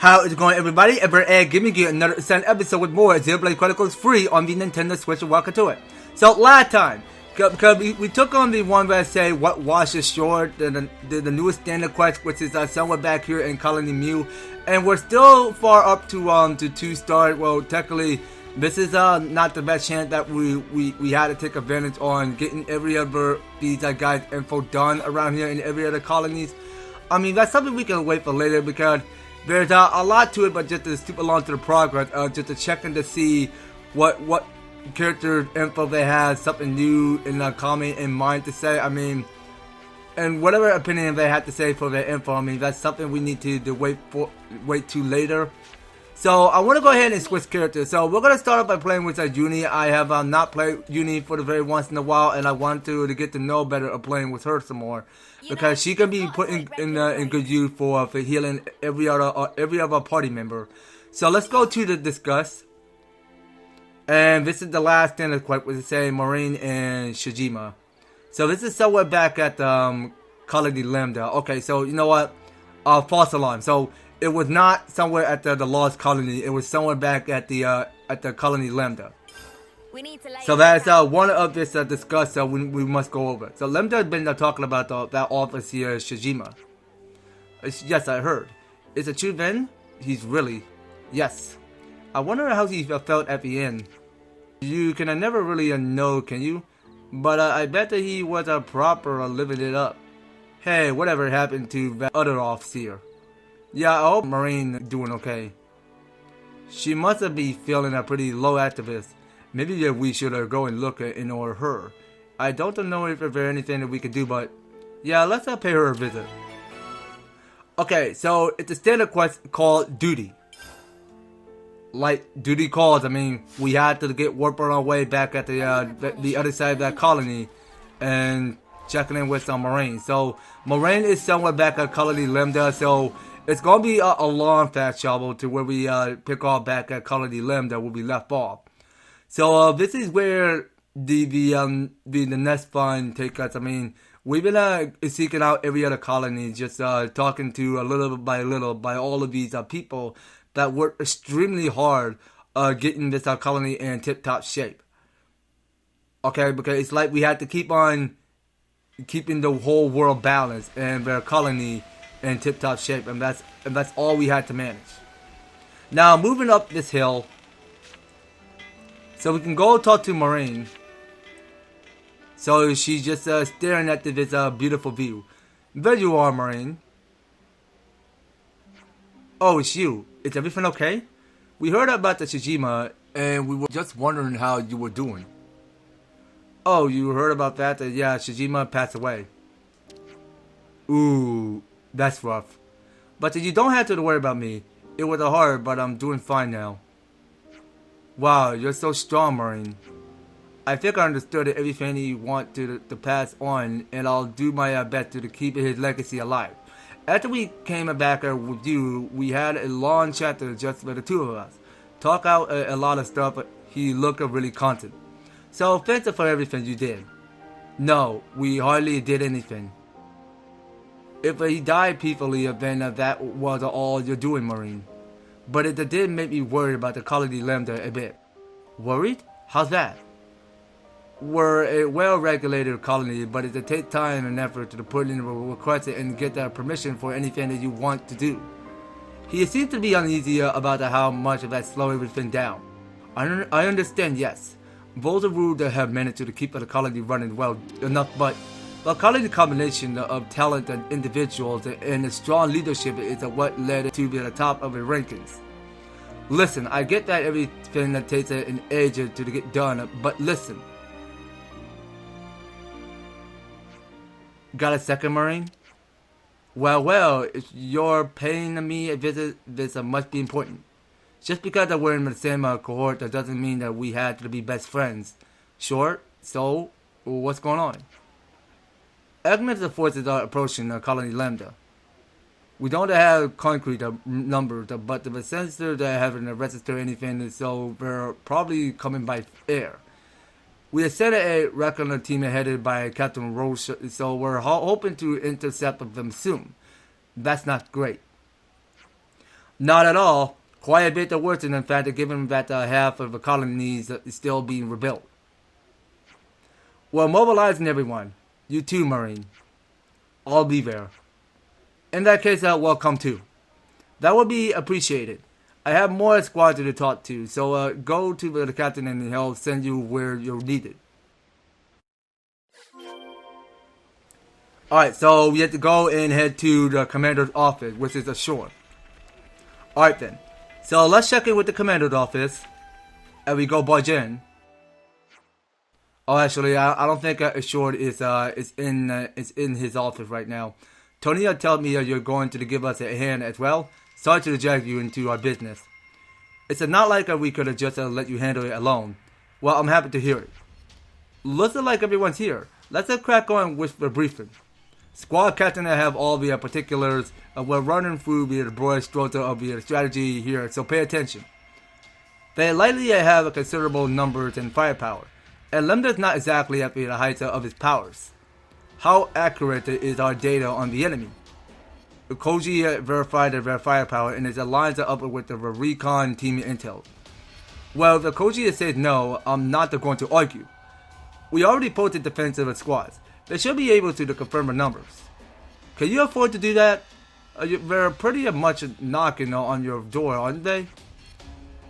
How is it going, everybody? Give me another Sun episode with more Xenoblade Chronicles free on the Nintendo Switch, and welcome to it. So last time, because we took on the one where I say what washes short, the newest standard quest, which is somewhere back here in Colony Mu, and we're still far up to 2 star. Well, technically, this is not the best chance that we had to take advantage on getting every other these guys info done around here in every other colonies. I mean, that's something we can wait for later because there's a lot to it, but just to skip along to the progress, just to check in to see what character info they have, something new in the comment in mind to say. I mean, and whatever opinion they have to say for their info, I mean, that's something we need to wait to later. So I want to go ahead and switch characters. So we're gonna start off by playing with Uni. I have not played Uni for the very once in a while, and I want to get to know better of playing with her some more, because she can be put in good use for healing every other party member. So let's go to the discuss. And this is the last standard quest, which is saying Moraine and Shijima. So this is somewhere back at Colony Lambda. Okay, so you know what? False alarm. So it was not somewhere at the Lost Colony. It was somewhere back at the Colony Lambda. So that's one of this discuss we must go over. So Lambda has been talking about that office here, Shijima. Yes, I heard. Is it true then? He's really... Yes. I wonder how he felt at the end. You can never really know, can you? But I bet that he was proper living it up. Hey, whatever happened to that other officer? Yeah, I hope Moraine doing okay. She must be feeling pretty low after this. Maybe we should go and look in on her. I don't know if there's anything that we could do, but yeah, let's pay her a visit. Okay, so it's a standard quest called Duty. Like duty calls, I mean, we had to get warp on our way back at the other side of that colony and checking in with Moraine. So Moraine is somewhere back at Colony Lambda, so it's gonna be a long fast travel to where we pick off back at Colony Lambda where we left off. So this is where the next fun take us. I mean, we've been seeking out every other colony, just talking to little by all of these people that worked extremely hard getting this colony in tip-top shape. Okay, because it's like we had to keep on keeping the whole world balanced and their colony in tip-top shape, and that's all we had to manage. Now moving up this hill, so we can go talk to Moraine. So she's just staring at this beautiful view. There you are, Moraine. Oh, it's you. Is everything okay? We heard about the Shijima, and we were just wondering how you were doing. Oh, you heard about that? Yeah, Shijima passed away. Ooh, that's rough. But you don't have to worry about me. It was hard, but I'm doing fine now. Wow, you're so strong, Moraine. I think I understood everything you want to pass on, and I'll do my best to keep his legacy alive. After we came back with you, we had a long chat just with the two of us. Talk out a lot of stuff, but he looked really content. So thanks for everything you did. No, we hardly did anything. If he died peacefully, then that was all you're doing, Moraine. But it did make me worried about the Colony Lambda a bit. Worried? How's that? We're a well-regulated colony, but it takes time and effort to put in a request and get that permission for anything that you want to do. He seems to be uneasy about how much of that slowing everything down. I understand, yes. Those are rules that have managed to keep the colony running well enough, but the colony combination of talented individuals and a strong leadership is what led to the top of the rankings. Listen, I get that everything that takes an age to get done, but listen. Got a second, Moraine? Well, if you're paying me a visit, this must be important. Just because we're in the same cohort, that doesn't mean that we had to be best friends. Sure, so what's going on? Augmented forces are approaching Colony Lambda. We don't have concrete numbers, but the sensors that haven't registered anything, so they're probably coming by air. We have sent a recon team headed by Captain Roche, so we're hoping to intercept them soon. That's not great. Not at all. Quite a bit worse, in fact, given that half of the colonies is still being rebuilt. We're mobilizing everyone. You too, Moraine. I'll be there. In that case, welcome too. That would be appreciated. I have more squadron to talk to, so go to the captain and he'll send you where you're needed. Alright, so we have to go and head to the commander's office, which is ashore. Alright then. So let's check in with the commander's office. And we go barge in. Oh, actually, I don't think ashore is in his office right now. Tonya told me you're going to give us a hand as well. Sorry to drag you into our business. It's not like we could have just let you handle it alone. Well, I'm happy to hear it. Looks like everyone's here. Let's crack on with the briefing. Squad captain, I have all the particulars. We're running through the broad strokes of the strategy here, so pay attention. They likely have a considerable numbers and firepower, and Lambda's not exactly at the height of his powers. How accurate is our data on the enemy? Koji verified their firepower and it aligns up with the recon team intel. Well, if Koji says no, I'm not going to argue. We already posted defensive squads. They should be able to confirm the numbers. Can you afford to do that? They're pretty much knocking on your door, aren't they?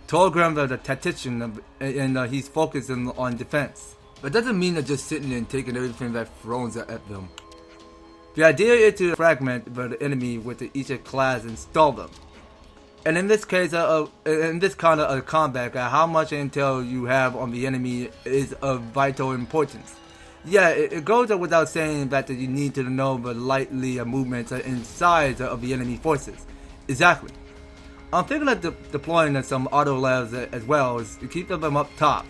Telegram the tactician and he's focusing on defense. But that doesn't mean they're just sitting there and taking everything that throws at them. The idea is to fragment the enemy with each class and stall them. And in this case, in this kind of combat, how much intel you have on the enemy is of vital importance. Yeah, it goes without saying that you need to know the likely movements and size of the enemy forces. Exactly. I'm thinking of deploying some auto labs as well to keep them up top.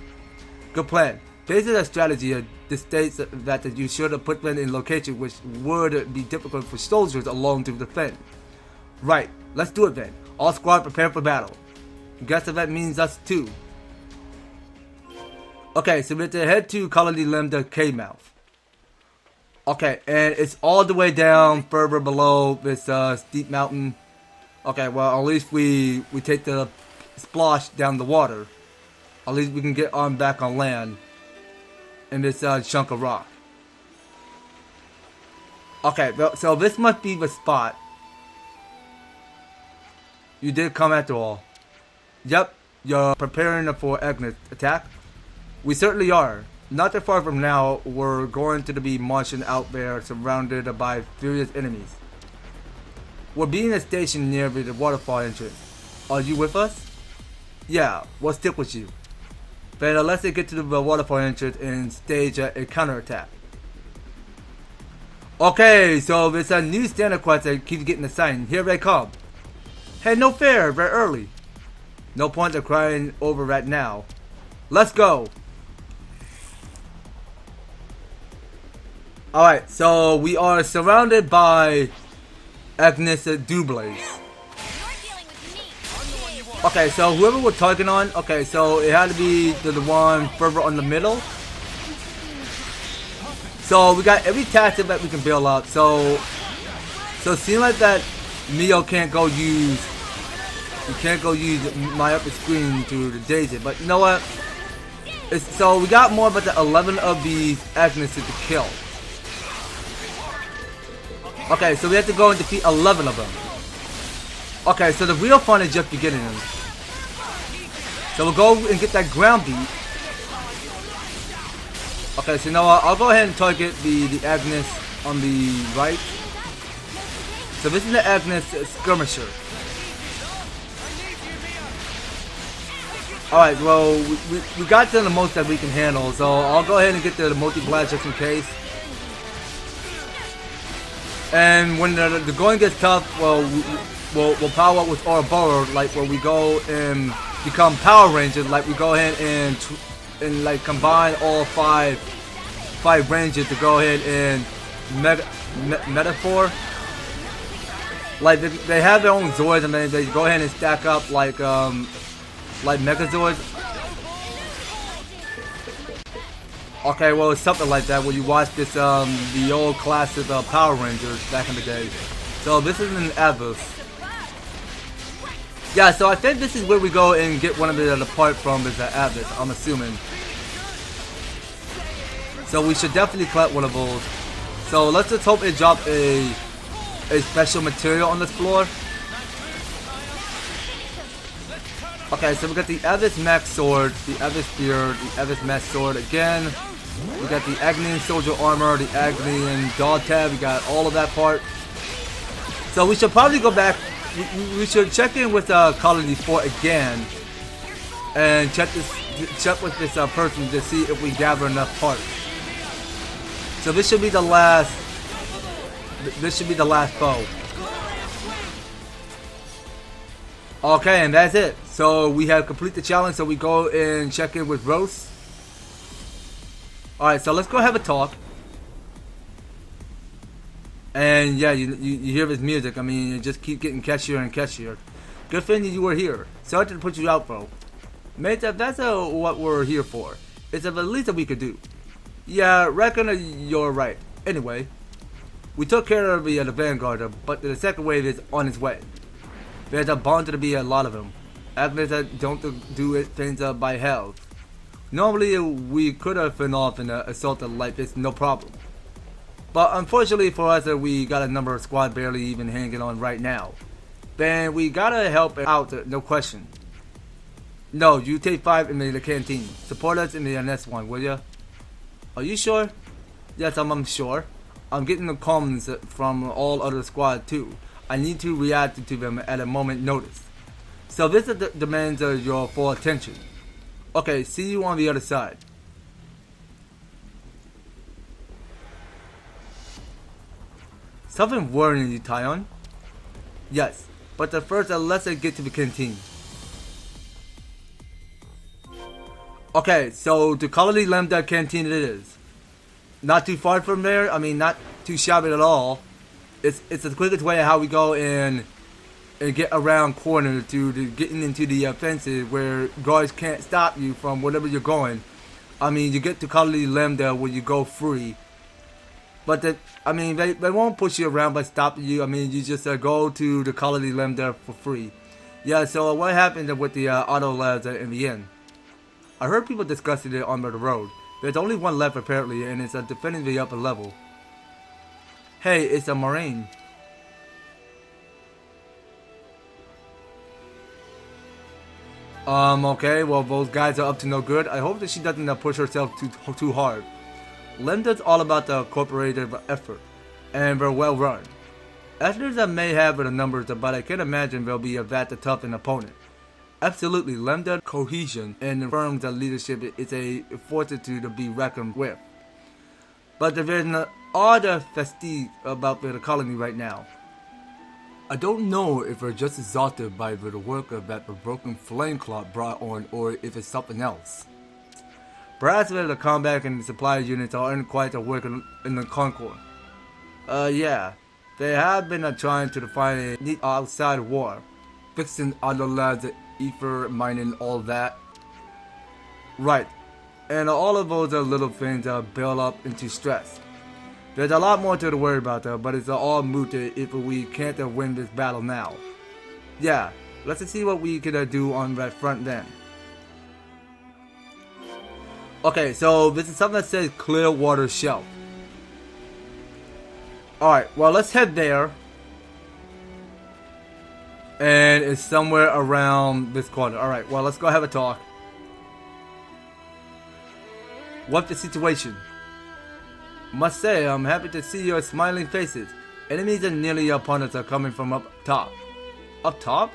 Good plan. Based on that strategy, this states that you should put them in locations which would be difficult for soldiers alone to defend. Right, let's do it then. All squad prepare for battle. Guess that means us too. Okay, so we have to head to Colony Lambda cave mouth. Okay, and it's all the way down further below this steep mountain. Okay, well at least we take the splosh down the water. At least we can get on back on land in this chunk of rock. Okay, so this must be the spot. You did come after all. Yep, you're preparing for Agnes attack. We certainly are. Not that far from now, we're going to be marching out there surrounded by furious enemies. We're being stationed near the waterfall entrance. Are you with us? Yeah, we'll stick with you. But let's get to the waterfall entrance and stage a counterattack. Okay, so there's a new standard quest that keeps getting assigned. Here they come. Hey, no fair, very early. No point of crying over that now. Let's go. Alright, so we are surrounded by Agnes Doubles. Okay, so whoever we're targeting on, okay, so it had to be the one further on the middle. So we got every tactic that we can build up. So it seems like that Mio can't go use my upper screen to daze it. But you know what? So we got more about the 11 of these Agnes to kill. Okay, so we have to go and defeat 11 of them. Okay, so the real fun is just beginning. So we'll go and get that ground beat. Okay, so now I'll go ahead and target the Agnes on the right. So this is the Agnes skirmisher. Alright, well, we got to the most that we can handle, so I'll go ahead and get the multi-blast just in case. And when the going gets tough, well, we'll power up with Ouroboros, like where we go and become Power Rangers, like we go ahead and like combine all five Rangers to go ahead and metaphor. Like they have their own Zords and then they go ahead and stack up like Megazords. Okay, well it's something like that where you watch this the old classic Power Rangers back in the day. So this is an Evos. Yeah, so I think this is where we go and get one of the part from is the Abyss, I'm assuming. So we should definitely collect one of those. So let's just hope it dropped a special material on this floor. Okay, so we got the Abyss Max Sword, the Abyss Spear, the Abyss Max Sword again. We got the Agnian Soldier Armor, the Agnian Dog Tab, we got all of that part. So we should probably go back, we should check in with Colony Fort again. And check with this person to see if we gather enough parts. So this should be the last foe. Okay, and that's it. So we have completed the challenge, so we go and check in with Rose. Alright, so let's go have a talk. And yeah, you hear his music. I mean, you just keep getting catchier and catchier. Good thing you were here. Sorry to put you out, bro. Mate, that's what we're here for. It's the least that we could do. Yeah, reckon you're right. Anyway, we took care of the Vanguard, but the second wave is on its way. There's bound to be a lot of them. Actors that don't do things by health. Normally, we could have been off in an assault like this, no problem. But unfortunately for us, we got a number of squad barely even hanging on right now. Then we gotta help out, no question. No, you take 5 in the canteen. Support us in the next one, will ya? Are you sure? Yes, I'm sure. I'm getting the comments from all other squad too. I need to react to them at a moment notice. So this demands your full attention. Okay, see you on the other side. Something worrying you, Tyon? Yes, but first let's get to the canteen. Okay, so to Colony Lambda canteen it is. Not too far from there. I mean, not too shabby at all. It's the quickest way of how we go and get around corner to getting into the fences where guards can't stop you from whatever you're going. I mean, you get to Colony Lambda where you go free. But they won't push you around by stopping you. I mean, you just go to the Colony Lambda for free. Yeah, so what happened with the auto labs in the end? I heard people discussing it on the road. There's only one left apparently, and it's defending the upper level. Hey, it's a Moraine. Okay, well those guys are up to no good. I hope that she doesn't push herself too hard. Lambda's all about the cooperative effort, and they're well run. Actors that may have the numbers, but I can't imagine they'll be that tough an opponent. Absolutely, Lambda cohesion and the firm's leadership is a force to be reckoned with. But there's an odd festive about the colony right now. I don't know if we're just exhausted by the work that the broken flame clock brought on, or if it's something else. Perhaps the combat and the supply units aren't quite working in the Concord. Yeah, they have been trying to find a neat outside war, fixing other labs, ether mining, all that. Right, and all of those little things build up into stress. There's a lot more to worry about, but it's all moot if we can't win this battle now. Yeah, let's see what we can do on that front then. Okay, so this is something that says Clearwater Shelf. Alright, well let's head there. And it's somewhere around this corner. Alright, well let's go have a talk. What's the situation? Must say, I'm happy to see your smiling faces. Enemies and nearly opponents are coming from up top. Up top?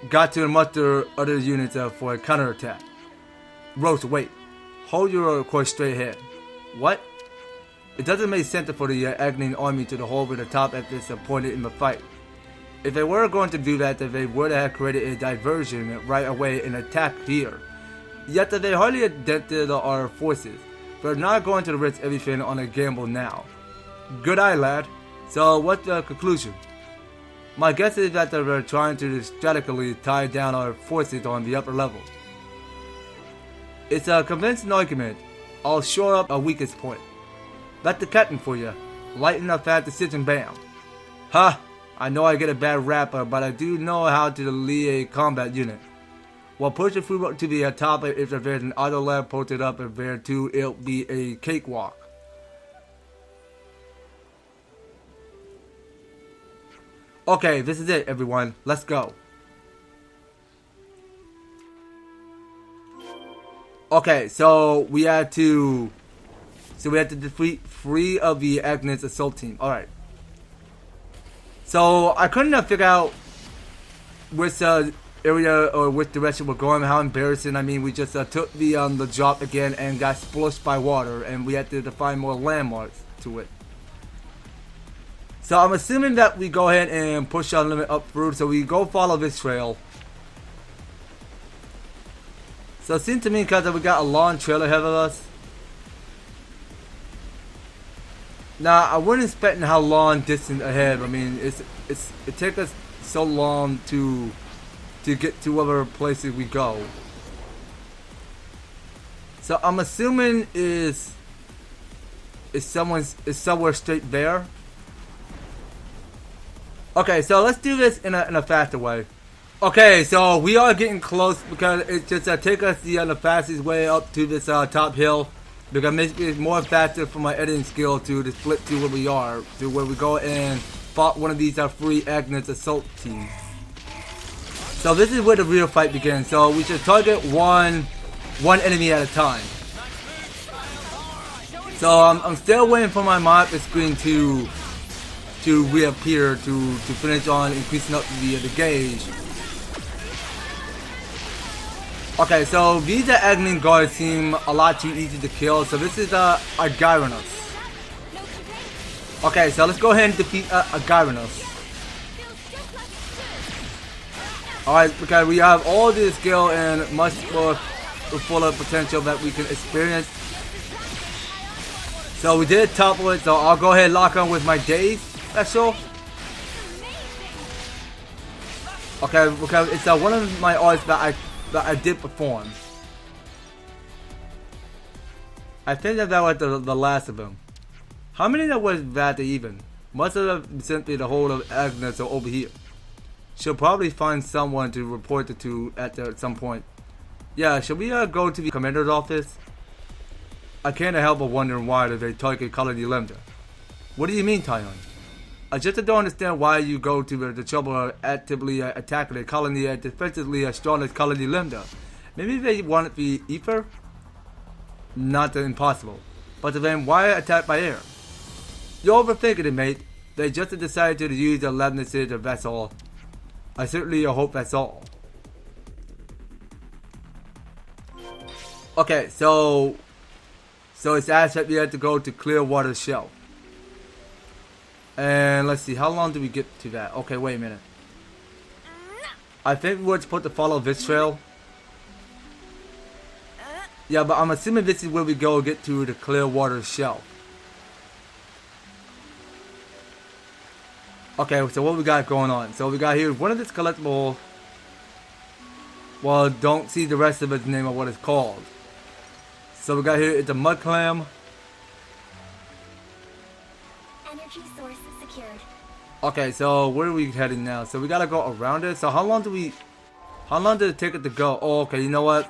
Got to muster other units for a counterattack. Rose, wait. Hold your course straight ahead. What? It doesn't make sense for the Agnian army to hold at the top at this point in the fight. If they were going to do that, they would have created a diversion right away and attack here. Yet they hardly dented our forces. We're not going to risk everything on a gamble now. Good eye, lad. So what's the conclusion? My guess is that they're trying to strategically tie down our forces on the upper level. It's a convincing argument. I'll shore up a weakest point. That's the captain for you. Lighten up that decision, bam. Ha! I know I get a bad rap, but I do know how to lead a combat unit. While pushing through to the top, if there's an auto lab posted up, if there too, it'll be a cakewalk. Okay, this is it, everyone. Let's go. Okay, so we had to defeat 3 of the Agnes assault team. All right. So I couldn't figure out which area or which direction we're going. How embarrassing! I mean, we just took the drop again and got splashed by water, and we had to find more landmarks to it. So I'm assuming that we go ahead and push our limit up through. So we go follow this trail. So it seems to me because we got a long trail ahead of us. Now I wasn't expecting how long distance ahead. I mean, it takes us so long to get to other places we go. So I'm assuming is somewhere straight there. Okay, so let's do this in a faster way. Okay, so we are getting close because it just take us the fastest way up to this top hill. Because it makes it more faster for my editing skill to split to where we are, to where we go and fought one of these 3 Agnes assault teams. So this is where the real fight begins. So we should target one enemy at a time. So I'm still waiting for my map screen to reappear to finish on increasing up the gauge. Okay, so these admin guards seem a lot too easy to kill. So this is Agyrannus. Okay, so let's go ahead and defeat Agyrannus. Alright, because we have all this skill and much more fuller potential that we can experience. So we did topple it, so I'll go ahead and lock on with my daze special. Okay, because it's one of my arts that I did perform. I think that was the last of them. How many that was that even? Must have simply the whole of Agnes over here. She'll probably find someone to report it to at some point. Yeah, should we go to the commander's office? I can't help but wondering why they target Colony Lambda. What do you mean, Tyon? I just don't understand why you go to the trouble of actively attacking a colony as defensively as strong as Colony Lambda. Maybe they want the ether? Not impossible. But then why attack by air? You're overthinking it, mate. They just decided to use the Lambda city, that's all. I certainly hope that's all. Okay, so it's asked that we have to go to Clearwater Shelf. And let's see, how long do we get to that? Okay, wait a minute. I think we're supposed to follow this trail. Yeah, but I'm assuming this is where we go get to the Clearwater Shelf. Okay, so what we got going on? So we got here one of this collectible. Well, don't see the rest of its name or what it's called. So we got here, it's a mud clam. Energy source secured. Okay, so where are we heading now? So we gotta go around it. So how long did it take it to go? Oh, okay, you know what?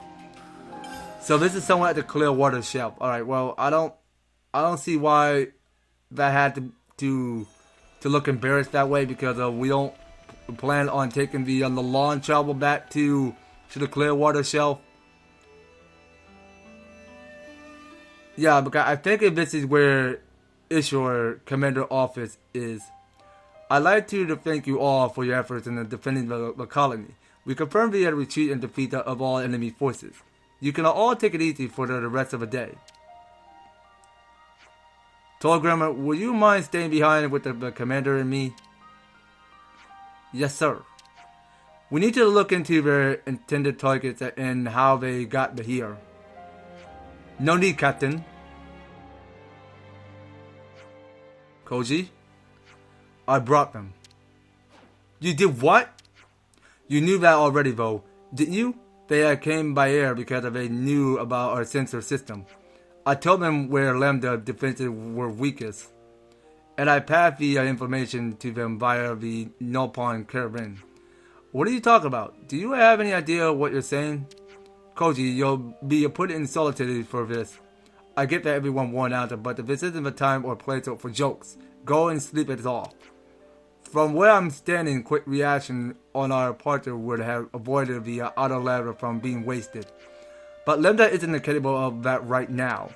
So this is somewhere at the Clearwater Shelf. Alright, well, I don't see why that had to look embarrassed that way, because we don't plan on taking the long travel back to the Clearwater Shelf. Yeah, because I think if this is where Ishur Commander Office is. I'd like to thank you all for your efforts in defending the colony. We confirmed the retreat and defeat of all enemy forces. You can all take it easy for the rest of the day. Torgrimmer, will you mind staying behind with the commander and me? Yes, sir. We need to look into their intended targets and how they got here. No need, Captain. Koji? I brought them. You did what? You knew that already though, didn't you? They came by air because they knew about our sensor system. I told them where Lambda defenses were weakest. and I passed the information to them via the Nopon caravan. What are you talking about? Do you have any idea what you're saying? Koji, you'll be put in solitary for this. I get that everyone worn out, but this isn't the time or place for jokes. Go and sleep it off. From where I'm standing, quick reaction on our part would have avoided the auto ladder from being wasted. But Lambda isn't capable of that right now.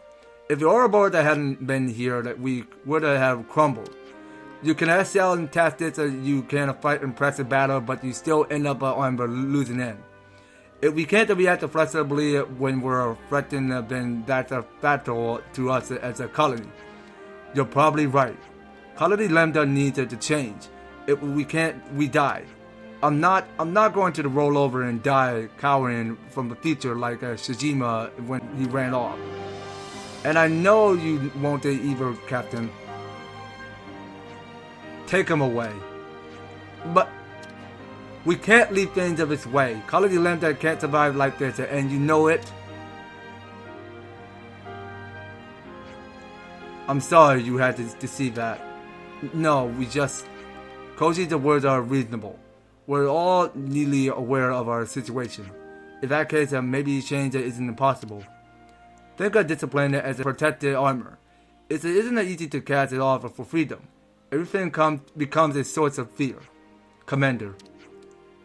If the Ouroboros hadn't been here, that we would have crumbled. You can excel in tactics, you can fight impressive battle, but you still end up on the losing end. If we can't react flexibly when we're threatened, then that's a fatal to us as a colony. You're probably right. Colony Lambda needs to change. If we can't, we die. I'm not going to roll over and die cowering from the future like Shijima when he ran off. And I know you won't either, Captain. Take him away. But we can't leave things of its way. Colony Lambda can't survive like this, and you know it. I'm sorry you had to see that. No, we just... Koji's words are reasonable. We're all neatly aware of our situation. In that case, maybe change isn't impossible. Think of discipline as a protected armor. It isn't easy to cast it off for freedom. Everything becomes a source of fear. Commander,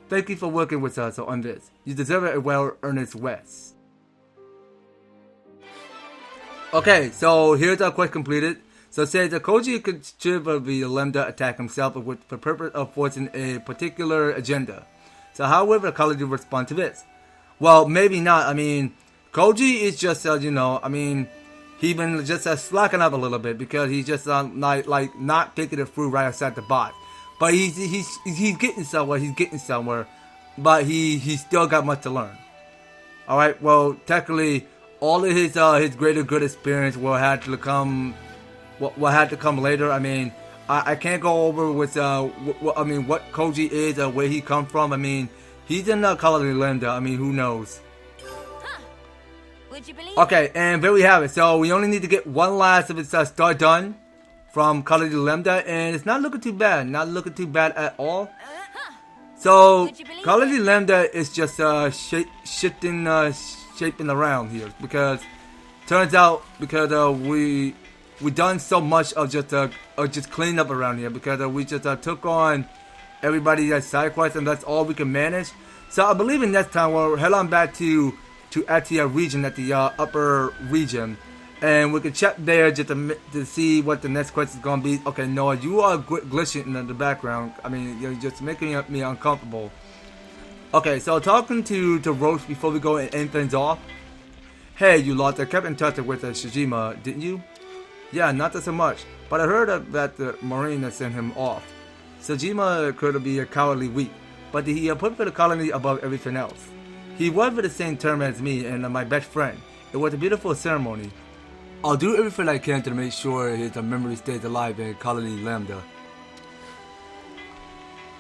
thank you for working with us on this. You deserve a well-earned rest. Okay, so here's our quest completed. So it says that Koji could trigger the Lambda attack himself with the purpose of forcing a particular agenda. So how will the colony respond to this? Well, maybe not. I mean, Koji is just, he been just slacking up a little bit because he's just not thinking it through right outside the box. But he's getting somewhere. But he still got much to learn. All right. Well, technically, all of his greater good experience will have to come. What had to come later. I mean, I can't go over with what Koji is or where he come from. I mean, he's in Colony Lambda. I mean, who knows? Would you believe okay, and there we have it. So we only need to get one last of its start done from Colony Lambda, and it's not looking too bad. Not looking too bad at all. So Colony Lambda is just shaping around here because turns out because we done so much of just cleaning up around here because we just took on everybody's side quests and that's all we can manage. So I believe in next time we'll head on back to Atia region at the upper region, and we can check there just to see what the next quest is gonna be. Okay, Noah, you are glitching in the background. I mean, you're just making me uncomfortable. Okay, so talking to Roach before we go and end things off. Hey, you lot, I kept in touch with Shijima, didn't you? Yeah, not so much, but I heard that the Moraine sent him off. Shijima could be a cowardly weak, but he put for the colony above everything else. He was for the same term as me and my best friend. It was a beautiful ceremony. I'll do everything I can to make sure his memory stays alive in Colony Lambda.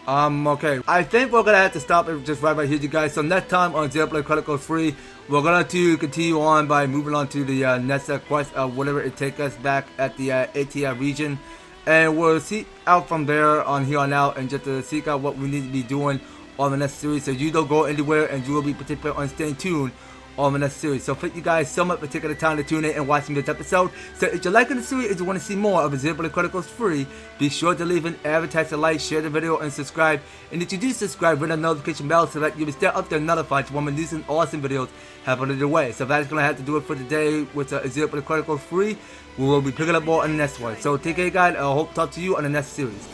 Okay. I think we're gonna have to stop it just right here, you guys. So next time on Xenoblade Chronicles 3, we're gonna continue on by moving on to the next quest, whatever it takes us back at the ATI region, and we'll seek out from there on here on out, and just to seek out what we need to be doing on the next series. So you don't go anywhere, and you will be participating on staying tuned on the next series. So thank you guys so much for taking the time to tune in and watching this episode. So if you're liking the series and you want to see more of Xenoblade Chronicles 3, be sure to leave an EverTastic like, share the video, and subscribe. And if you do subscribe, ring the notification bell so that you'll be stay up there notified when my new and awesome videos happen on the way. So that's gonna have to do it for today with Xenoblade Chronicles 3. We will be picking up more on the next one. So take care, guys. I hope to talk to you on the next series.